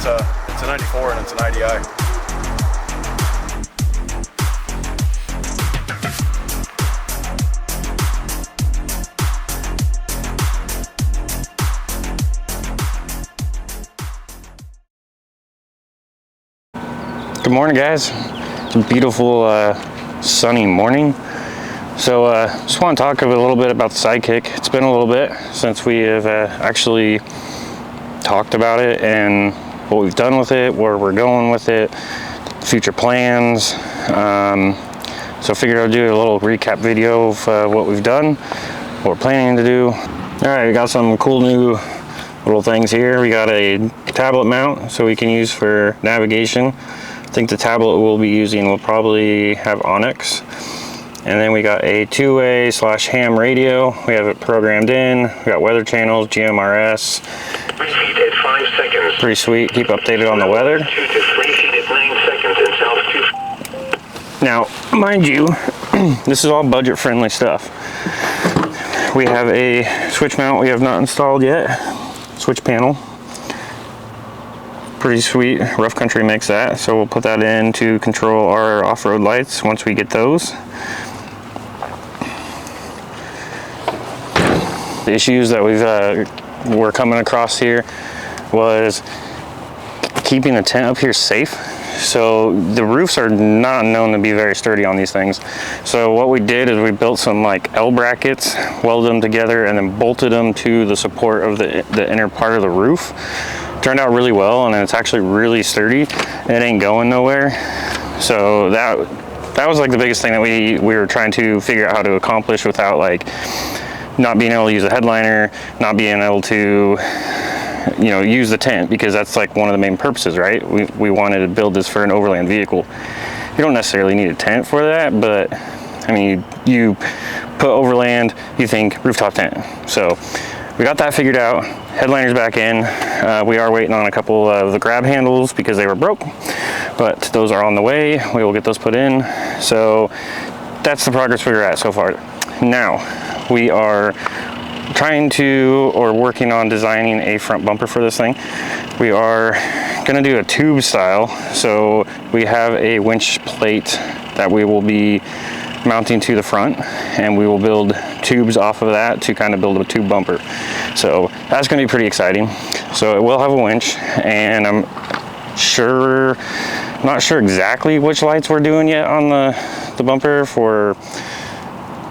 it's a 94 and it's an IDI. Good morning, guys. It's a beautiful sunny morning. So just want to talk a little bit about the Sidekick. It's been a little bit since we have actually talked about it and what we've done with it, where we're going with it, future plans. So I figured I'd do a little recap video of what we've done, what we're planning to do. All right, we got some cool new little things here. We got a tablet mount so we can use for navigation. I think the tablet we'll be using will probably have Onyx. And then we got a two-way / ham radio. We have it programmed in. We got weather channels, GMRS. 3 feet at 5 seconds. Pretty sweet. Keep updated on the weather. 2 to 3 feet at 9 seconds and south 2. Now, mind you, this is all budget-friendly stuff. We have a switch mount we have not installed yet. Switch panel. Pretty sweet. Rough Country makes that, so we'll put that in to control our off-road lights once we get those. The issues that we're coming across here was keeping the tent up here safe. So the roofs are not known to be very sturdy on these things. So what we did is we built some like L brackets, welded them together, and then bolted them to the support of the inner part of the roof. Turned out really well, and it's actually really sturdy. It ain't going nowhere. So that was like the biggest thing that we were trying to figure out how to accomplish without like not being able to use a headliner, not being able to, you know, use the tent, because that's like one of the main purposes, right? We wanted to build this for an overland vehicle. You don't necessarily need a tent for that, but I mean, you put overland, you think rooftop tent. So we got that figured out. Headliner's back in. We are waiting on a couple of the grab handles because they were broke, but those are on the way. We will get those put in. So that's the progress we're at so far. Now, we are trying to, or working on designing a front bumper for this thing. We are gonna do a tube style. So we have a winch plate that we will be mounting to the front, and we will build tubes off of that to kind of build a tube bumper. So that's going to be pretty exciting. So it will have a winch, and I'm not sure exactly which lights we're doing yet on the bumper for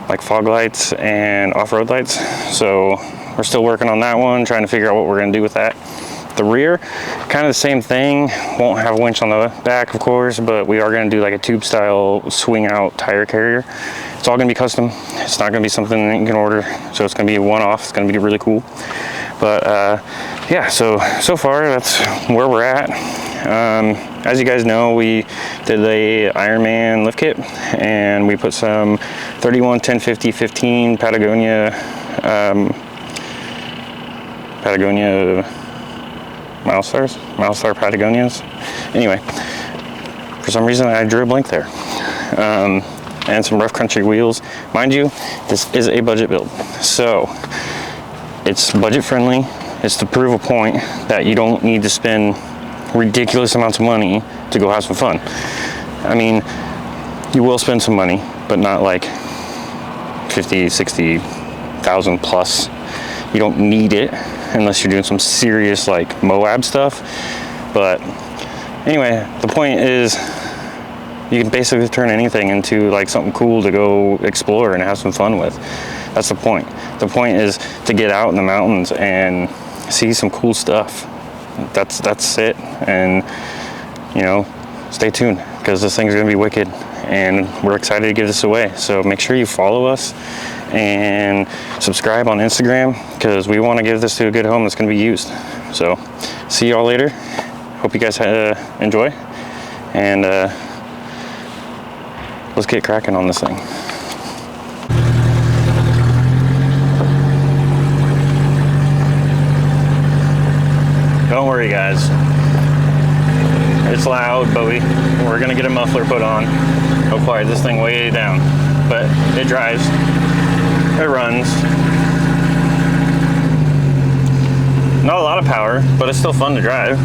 like fog lights and off-road lights. So we're still working on that one, trying to figure out what we're going to do with that. The rear, kind of the same thing. Won't have a winch on the back, of course, but we are going to do like a tube style swing out tire carrier. It's all going to be custom. It's not going to be something that you can order, so it's going to be a one-off. It's going to be really cool. But yeah, so far that's where we're at. As you guys know, we did the Ironman lift kit, and we put some 31, 10, 50, 15 Patagonia Milestar Patagonias. Anyway, for some reason I drew a blank there. And some Rough Country wheels. Mind you, this is a budget build, so it's budget friendly. It's to prove a point that you don't need to spend ridiculous amounts of money to go have some fun. I mean, you will spend some money, but not like 50, 60,000 plus. You don't need it unless you're doing some serious like Moab stuff. But anyway, the point is you can basically turn anything into like something cool to go explore and have some fun with. That's the point. The point is to get out in the mountains and see some cool stuff. That's it. And you know, stay tuned, because this thing's gonna be wicked, and we're excited to give this away. So make sure you follow us and subscribe on Instagram, because we want to give this to a good home that's going to be used. So see y'all later. Hope you guys enjoy, and let's get cracking on this thing. Don't worry, guys, it's loud, but we're gonna get a muffler put on. Go quiet this thing way down, but it drives. It runs. Not a lot of power, but it's still fun to drive.